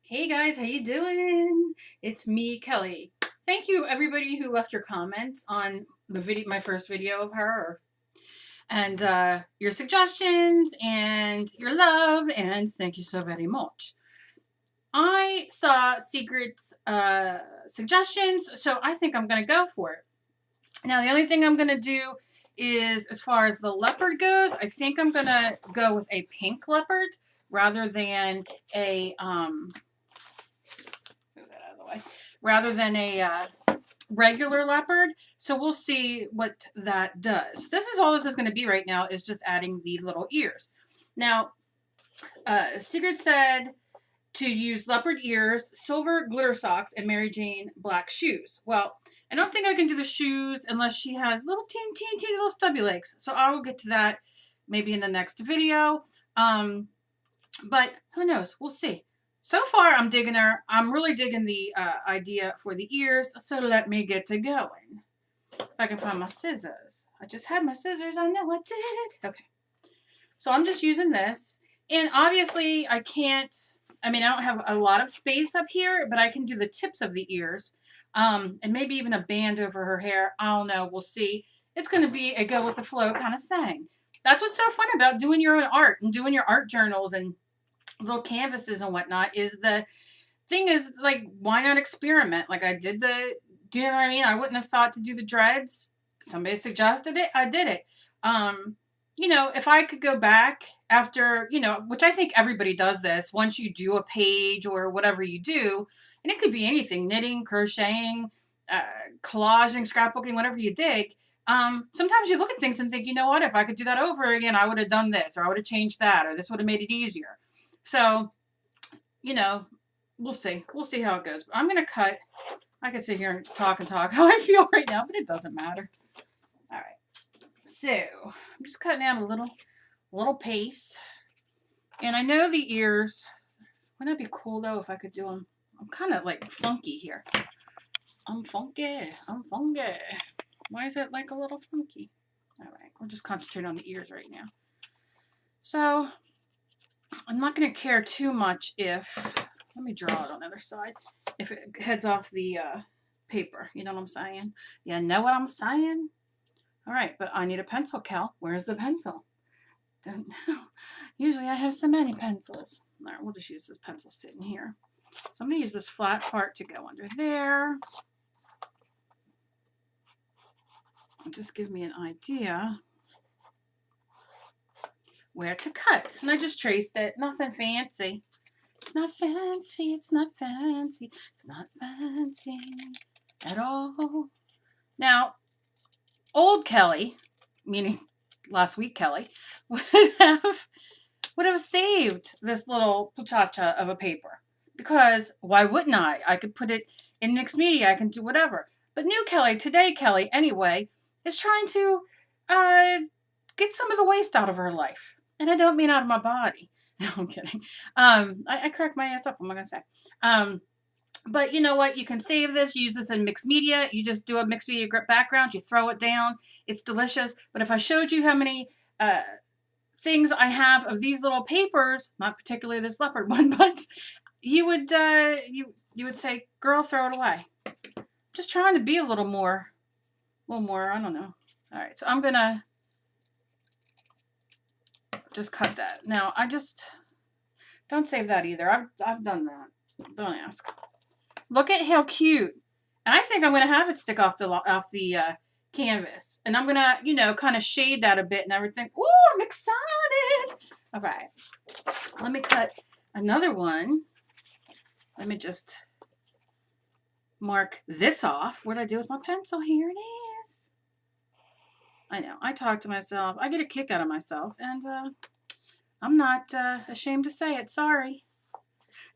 Hey guys, how you doing? It's me, Kelly. Thank you everybody who left your comments on the video, my first video of her, and your suggestions and your love, and thank you so very much. I saw Secret's suggestions, so I think I'm gonna go for it. Now the only thing I'm gonna do is, as far as the leopard goes, I think I'm gonna go with a pink leopard rather than a move that out of the way, rather than a regular leopard. So we'll see what that does. This is all this is going to be right now, is just adding the little ears. Now, Sigrid said to use leopard ears, silver glitter socks, and Mary Jane black shoes. Well, I don't think I can do the shoes unless she has little teeny little stubby legs. So I will get to that maybe in the next video. But who knows? We'll see. So far, I'm digging her. I'm really digging the idea for the ears, so let me get to going. If I can find my scissors. I just had my scissors. I know I did. Okay. So I'm just using this. And obviously, I can't, I don't have a lot of space up here, but I can do the tips of the ears. And maybe even a band over her hair. I don't know. We'll see. It's going to be a go with the flow kind of thing. That's what's so fun about doing your own art and doing your art journals and little canvases and whatnot. Is the thing is, like, why not experiment? Like, I did the, do you know what I mean? I wouldn't have thought to do the dreads. Somebody suggested it. I did it. If I could go back after, which I think everybody does this, once you do a page or whatever you do, and it could be anything, knitting, crocheting, collaging, scrapbooking, whatever you dig. Sometimes you look at things and think, you know what, if I could do that over again, I would have done this, or I would have changed that, or this would have made it easier. So, we'll see. We'll see how it goes. But I'm going to cut. I could sit here and talk how I feel right now, but it doesn't matter. All right. So, I'm just cutting out a little pace. And I know the ears. Wouldn't that be cool, though, if I could do them? I'm kind of, like, funky here. I'm funky. Why is it, like, a little funky? All right. We'll just concentrate on the ears right now. So, I'm not going to care too much if, let me draw it on the other side, if it heads off the paper. You know what I'm saying? You know what I'm saying? All right, but I need a pencil, Cal. Where's the pencil? Don't know. Usually I have so many pencils. All right, we'll just use this pencil sitting here. So I'm going to use this flat part to go under there. And just give me an idea where to cut. And I just traced it. Nothing fancy. It's not fancy. It's not fancy. It's not fancy at all. Now, old Kelly, meaning last week Kelly, would have saved this little puchacha of a paper. Because why wouldn't I? I could put it in mixed media. I can do whatever. But new Kelly, today Kelly, anyway, is trying to get some of the waste out of her life. And I don't mean out of my body. No, I'm kidding. I cracked my ass up, what am I going to say? But you know what? You can save this, use this in mixed media. You just do a mixed media background, you throw it down. It's delicious. But if I showed you how many things I have of these little papers, not particularly this leopard one, but you would you would say, girl, throw it away. Just trying to be a little more, I don't know. All right, so I'm going to just cut that. Now, I just, don't save that either. I've done that. Don't ask. Look at how cute. And I think I'm going to have it stick off the canvas. And I'm going to, kind of shade that a bit and everything. Ooh, I'm excited. All right. Let me cut another one. Let me just mark this off. What did I do with my pencil? Here it is. I know. I talk to myself. I get a kick out of myself. And I'm not ashamed to say it. Sorry.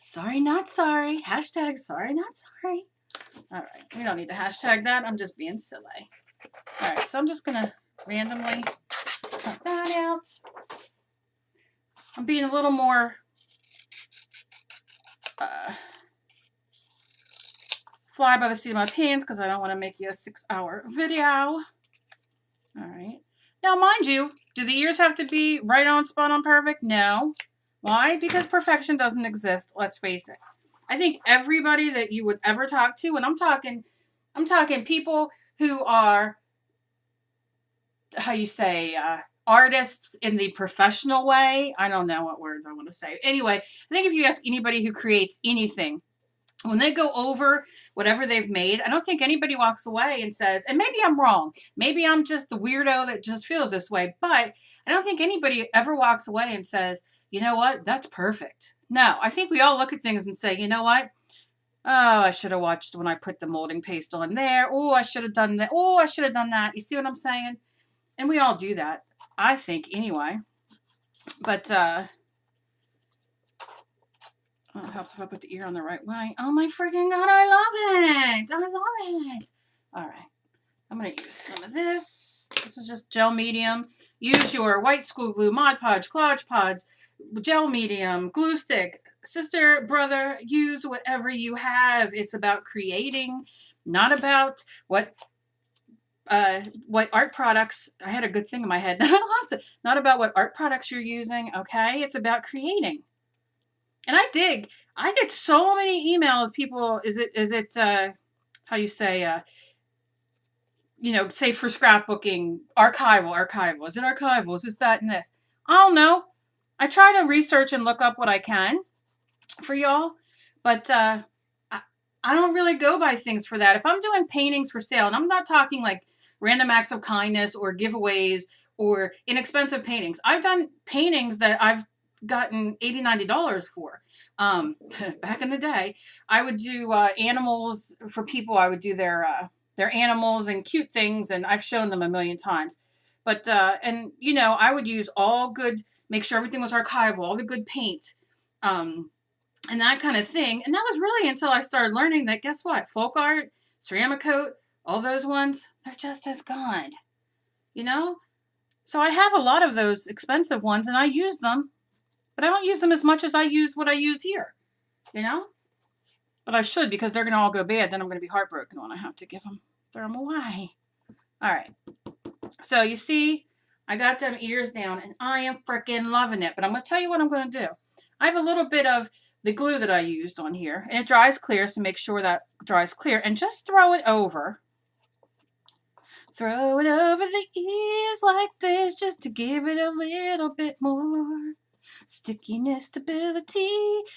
Sorry, not sorry. Hashtag sorry, not sorry. All right. You don't need to hashtag that. I'm just being silly. All right. So I'm just going to randomly cut that out. I'm being a little more fly by the seat of my pants because I don't want to make you a 6-hour video. All right. Now, mind you, do the ears have to be right on, spot on, perfect? No. Why? Because perfection doesn't exist. Let's face it. I think everybody that you would ever talk to, and I'm talking people who are, how you say, artists in the professional way. I don't know what words I want to say. Anyway, I think if you ask anybody who creates anything, when they go over whatever they've made, I don't think anybody walks away and says, and maybe I'm wrong, maybe I'm just the weirdo that just feels this way, but I don't think anybody ever walks away and says, you know what, that's perfect. No, I think we all look at things and say, you know what, oh, I should have watched when I put the molding paste on there. Oh, I should have done that. Oh, I should have done that. You see what I'm saying? And we all do that, I think, anyway. But well, it helps if I put the ear on the right way. Oh my freaking God, I love it. I love it. All right. I'm going to use some of this. This is just gel medium. Use your white school glue, Mod Podge, Collage Pods, gel medium, glue stick. Sister, brother, use whatever you have. It's about creating, not about what art products. I had a good thing in my head. I lost it. Not about what art products you're using, okay? It's about creating. And I get so many emails. People, is it how you say, you know, say for scrapbooking, archival. Is it archival? Is this, that, and this? I don't know. I try to research and look up what I can for y'all, but I don't really go by things for that. If I'm doing paintings for sale, and I'm not talking like random acts of kindness or giveaways or inexpensive paintings. I've done paintings that I've gotten $80, $90 for. Back in the day, I would do animals for people. I would do their animals and cute things, and I've shown them a million times. But and you know, I would use all good, make sure everything was archival, all the good paint, and that kind of thing. And that was really until I started learning that, guess what? Folk art, ceramic coat, all those ones, they're just as good, you know? So I have a lot of those expensive ones, and I use them, but I don't use them as much as I use what I use here, you know? But I should, because they're going to all go bad. Then I'm going to be heartbroken when I have to throw them away. All right. So you see, I got them ears down, and I am freaking loving it. But I'm going to tell you what I'm going to do. I have a little bit of the glue that I used on here, and it dries clear, so make sure that dries clear, and just throw it over. Throw it over the ears like this, just to give it a little bit more stickiness, stability.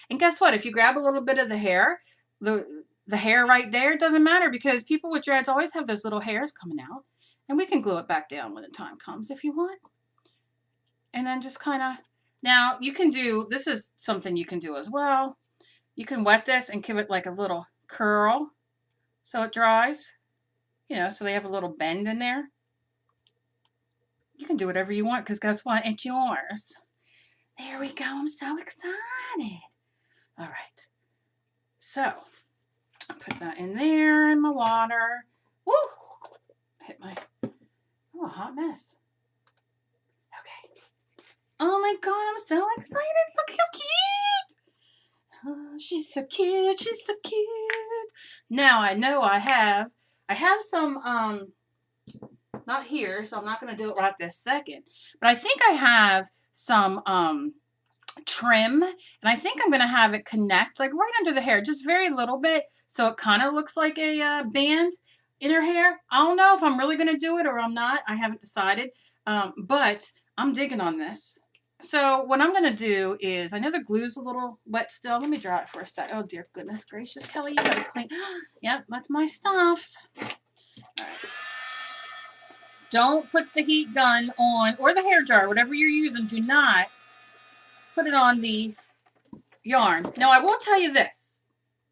And guess what? If you grab a little bit of the hair, the hair right there, it doesn't matter, because people with dreads always have those little hairs coming out, and we can glue it back down when the time comes if you want. And then just kind of, now you can do, this is something you can do as well. You can wet this and give it like a little curl so it dries, you know, so they have a little bend in there. You can do whatever you want, because guess what? It's yours. There we go. I'm so excited. All right. So I put that in there in my water. Woo! Hit my, oh, a hot mess. Okay. Oh my God, I'm so excited. Look how cute. Oh, she's so cute. She's so cute. Now I know I have some, not here, so I'm not going to do it right this second, but I think I have some trim, and I think I'm going to have it connect like right under the hair, just very little bit, so it kind of looks like a band in her hair. I don't know if I'm really going to do it or I'm not. I haven't decided, but I'm digging on this. So what I'm going to do is, I know the glue's a little wet still. Let me dry it for a sec. Oh dear goodness gracious, Kelly, you gotta clean. Yep, that's my stuff. All right. Don't put the heat gun on, or the hair dryer, whatever you're using. Do not put it on the yarn. Now, I will tell you this,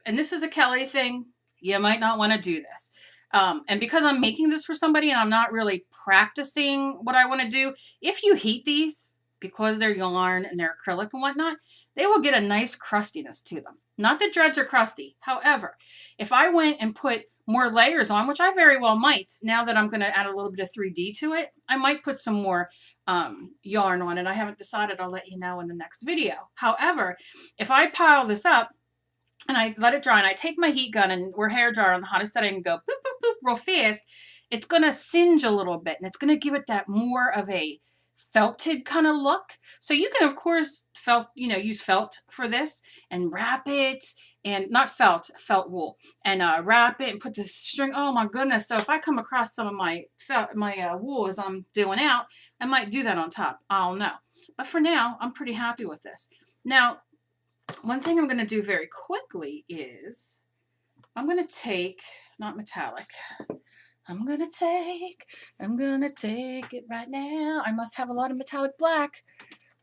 and this is a Kelly thing. You might not want to do this. And because I'm making this for somebody and I'm not really practicing what I want to do, if you heat these, because they're yarn and they're acrylic and whatnot, they will get a nice crustiness to them. Not that dreads are crusty. However, if I went and put more layers on, which I very well might, now that I'm going to add a little bit of 3D to it, I might put some more yarn on it. I haven't decided. I'll let you know in the next video. However, if I pile this up and I let it dry and I take my heat gun and we're hair dryer on the hottest setting and go boop, boop, boop real fast, it's going to singe a little bit, and it's going to give it that more of a felted kind of look. So you can, of course, use felt for this and wrap it, and not felt wool, and wrap it and put the string. Oh my goodness. So if I come across some of my wool as I'm doing out, I might do that on top. I don't know. But for now, I'm pretty happy with this. Now, one thing I'm going to do very quickly is I'm going to take, not metallic, I'm going to take it right now. I must have a lot of metallic black.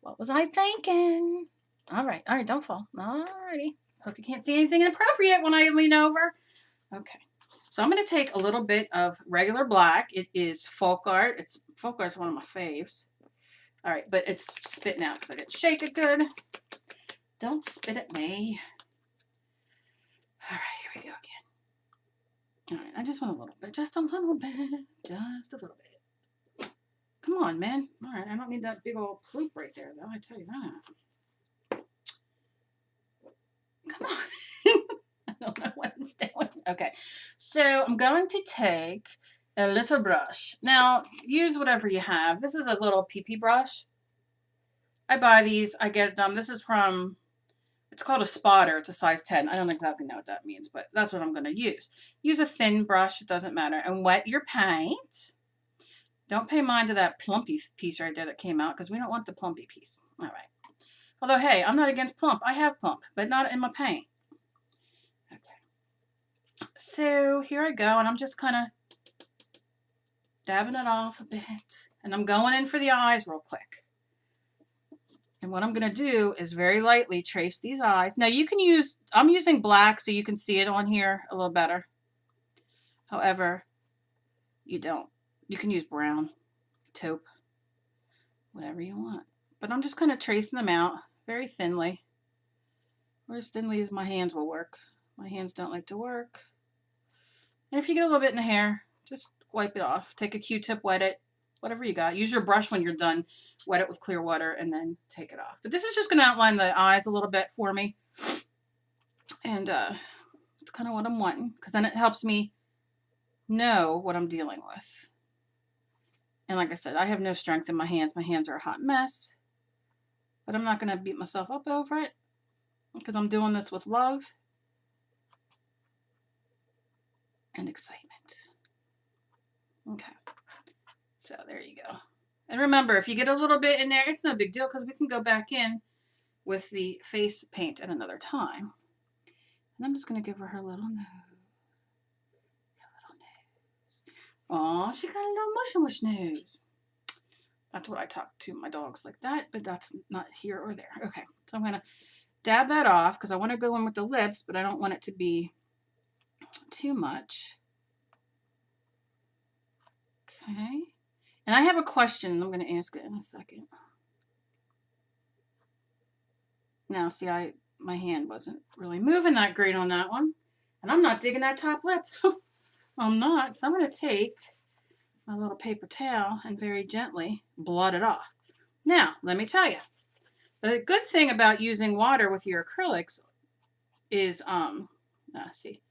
What was I thinking? All right, don't fall. All righty. Hope you can't see anything inappropriate when I lean over. Okay. So I'm going to take a little bit of regular black. It is folk art. Folk art's one of my faves. All right, but it's spitting out because I didn't shake it good. Don't spit at me. All right, here we go again. All right, I just want a little bit, just a little bit, just a little bit. Come on, man. All right, I don't need that big old ploop right there, though. I tell you that. Come on. I don't know what it's doing. Okay, so I'm going to take a little brush. Now, use whatever you have. This is a little PP brush. I buy these. I get them. This is from, it's called a spotter. It's a size 10. I don't exactly know what that means, but that's what I'm going to use. Use a thin brush. It doesn't matter. And wet your paint. Don't pay mind to that plumpy piece right there that came out, because we don't want the plumpy piece. All right. Although, hey, I'm not against plump. I have plump, but not in my paint. Okay. So here I go, and I'm just kind of dabbing it off a bit. And I'm going in for the eyes real quick. And what I'm going to do is very lightly trace these eyes. Now you can use, I'm using black so you can see it on here a little better. However, you don't. You can use brown, taupe, whatever you want. But I'm just kind of tracing them out very thinly. Or as thinly as my hands will work. My hands don't like to work. And if you get a little bit in the hair, just wipe it off. Take a Q-tip, wet it. Whatever you got. Use your brush when you're done. Wet it with clear water and then take it off. But this is just going to outline the eyes a little bit for me. And it's kind of what I'm wanting. Because then it helps me know what I'm dealing with. And like I said, I have no strength in my hands. My hands are a hot mess. But I'm not going to beat myself up over it. Because I'm doing this with love. And excitement. Okay. So there you go. And remember, if you get a little bit in there, it's no big deal because we can go back in with the face paint at another time. And I'm just going to give her her little nose. Her little nose. Aw, she got a little mush nose. That's what I talk to my dogs like that, but that's not here or there. Okay, so I'm going to dab that off because I want to go in with the lips, but I don't want it to be too much. Okay. And I have a question. I'm going to ask it in a second. Now, see, my hand wasn't really moving that great on that one. And I'm not digging that top lip. I'm not. So I'm going to take my little paper towel and very gently blot it off. Now, let me tell you. The good thing about using water with your acrylics is, see,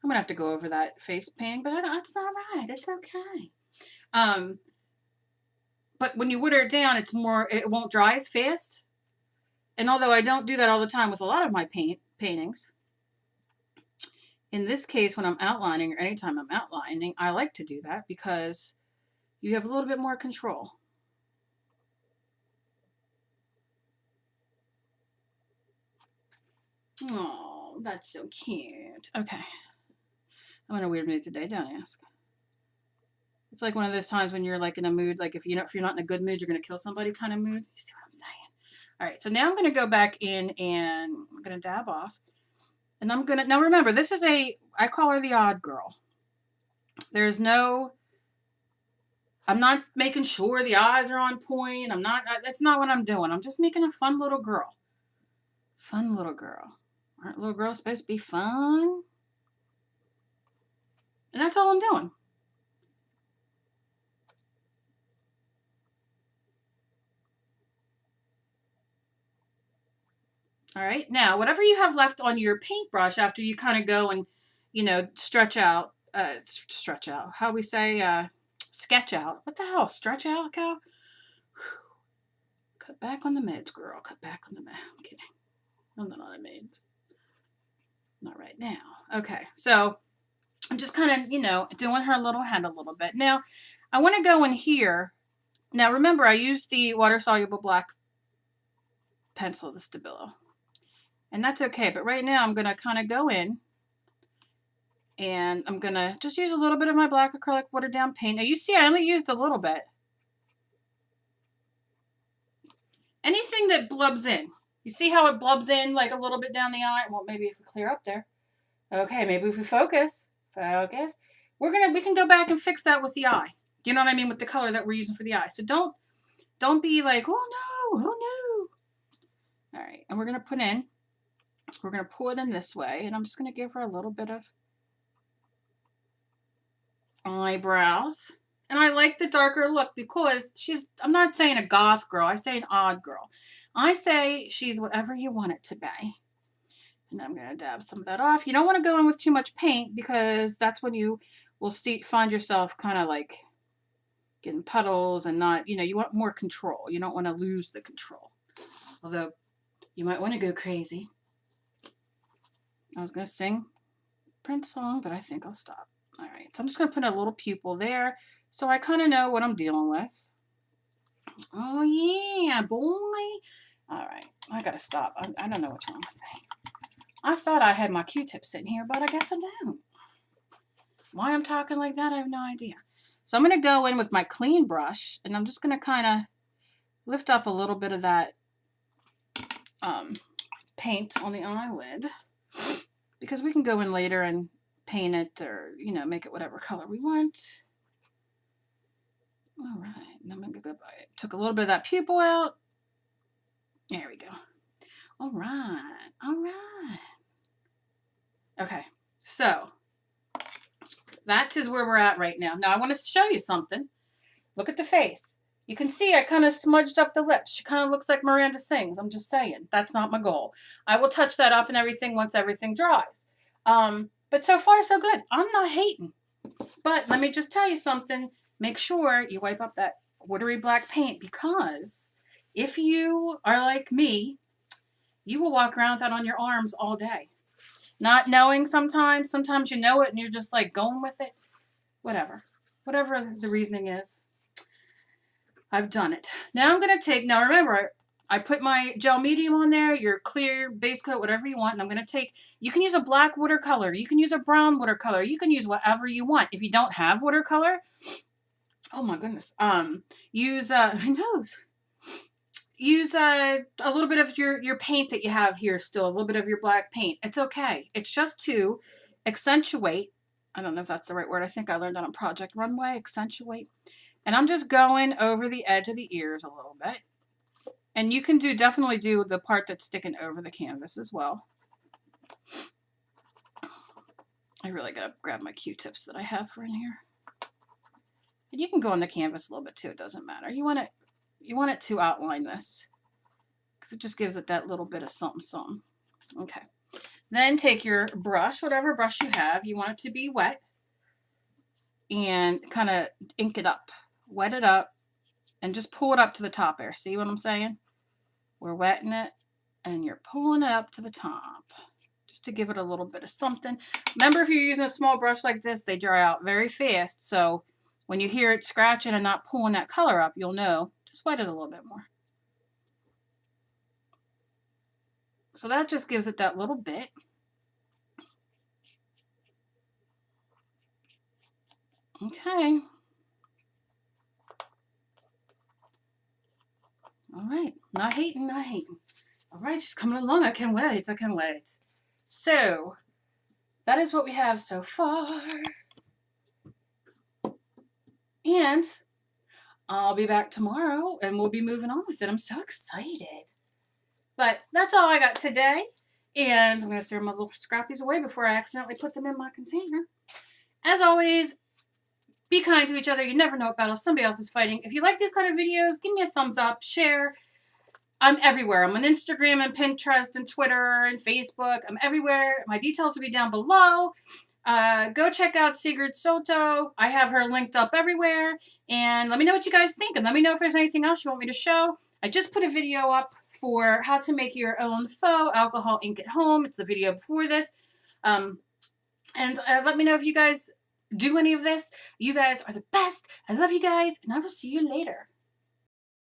I'm going to have to go over that face painting, but that's not right. It's okay. But when you water it down, it won't dry as fast. And although I don't do that all the time with a lot of my paintings, in this case, when I'm outlining or anytime I'm outlining, I like to do that because you have a little bit more control. Oh, that's so cute. Okay. I'm in a weird mood today, don't ask. It's like one of those times when you're like in a mood, like if you're not in a good mood, you're going to kill somebody kind of mood. You see what I'm saying? All right, so now I'm going to go back in and I'm going to dab off. And I'm going to, now remember, this is I call her the odd girl. There's no, I'm not making sure the eyes are on point. That's not what I'm doing. I'm just making a fun little girl. Fun little girl. Aren't little girls supposed to be fun? And that's all I'm doing. All right, now whatever you have left on your paintbrush after you kind of go and, stretch out, how we say, sketch out. What the hell, stretch out, Cal? Cut back on the meds, girl. Cut back on the meds. I'm kidding. I'm not on the meds. Not right now. Okay, so I'm just kind of, you know, doing her little head a little bit. Now, I want to go in here. Now, remember, I used the water-soluble black pencil, the Stabilo. And that's okay, but right now I'm going to kind of go in and I'm going to just use a little bit of my black acrylic watered down paint. Now, you see I only used a little bit. Anything that blubs in. You see how it blubs in like a little bit down the eye? Well, maybe if we clear up there. Okay, maybe if we focus. Focus. We can go back and fix that with the eye. You know what I mean? With the color that we're using for the eye. So don't be like, oh no, oh no. All right, and we're going to put in, we're going to pull it in this way, and I'm just going to give her a little bit of eyebrows. And I like the darker look because I'm not saying a goth girl, I say an odd girl. I say she's whatever you want it to be. And I'm going to dab some of that off. You don't want to go in with too much paint because that's when you will find yourself kind of like getting puddles and not, you know, you want more control. You don't want to lose the control. Although you might want to go crazy. I was going to sing Prince song, but I think I'll stop. All right, so I'm just going to put a little pupil there so I kind of know what I'm dealing with. Oh, yeah, boy. All right, I got to stop. I don't know what's wrong with me. I thought I had my Q-tip sitting here, but I guess I don't. Why I'm talking like that, I have no idea. So I'm going to go in with my clean brush, and I'm just going to kind of lift up a little bit of that paint on the eyelid, because we can go in later and paint it or, you know, make it whatever color we want. All right, and I'm going to go by it. Took a little bit of that pupil out. There we go. All right, all right. Okay, so that is where we're at right now. Now I want to show you something. Look at the face. You can see I kind of smudged up the lips. She kind of looks like Miranda sings. I'm just saying. That's not my goal. I will touch that up and everything once everything dries. But so far, so good. I'm not hating. But let me just tell you something. Make sure you wipe up that watery black paint, because if you are like me, you will walk around with that on your arms all day. Not knowing sometimes. Sometimes you know it and you're just like going with it. Whatever. Whatever the reasoning is. I've done it. Now I'm going to take, now remember, I put my gel medium on there, your clear base coat, whatever you want. And I'm going to take, you can use a black watercolor. You can use a brown watercolor. You can use whatever you want. If you don't have watercolor, oh my goodness. Use, my nose. Use a little bit of your paint that you have here still, a little bit of your black paint. It's okay. It's just to accentuate. I don't know if that's the right word. I think I learned that on Project Runway, accentuate. And I'm just going over the edge of the ears a little bit. And you can definitely do the part that's sticking over the canvas as well. I really got to grab my Q-tips that I have for in here. And you can go on the canvas a little bit too. It doesn't matter. You want it to outline this, because it just gives it that little bit of something, something. Okay. Then take your brush, whatever brush you have. You want it to be wet. And kind of ink it up. Wet it up. And just pull it up to the top there. See what I'm saying? We're wetting it. And you're pulling it up to the top. Just to give it a little bit of something. Remember, if you're using a small brush like this, they dry out very fast. So when you hear it scratching and not pulling that color up, you'll know. Just wet it a little bit more. So that just gives it that little bit. Okay. All right. Not hating, not hating. All right, just coming along. I can't wait. I can't wait. So that is what we have so far. And I'll be back tomorrow and we'll be moving on with it. I'm so excited. But that's all I got today. And I'm going to throw my little scrappies away before I accidentally put them in my container. As always, be kind to each other. You never know what battle somebody else is fighting. If you like these kind of videos, give me a thumbs up, share. I'm everywhere. I'm on Instagram and Pinterest and Twitter and Facebook. I'm everywhere. My details will be down below. Go check out Sigrid Soto. I have her linked up everywhere. And let me know what you guys think. And let me know if there's anything else you want me to show. I just put a video up for how to make your own faux alcohol ink at home. It's the video before this. And let me know if you guys do any of this. You guys are the best. I love you guys, and I will see you later.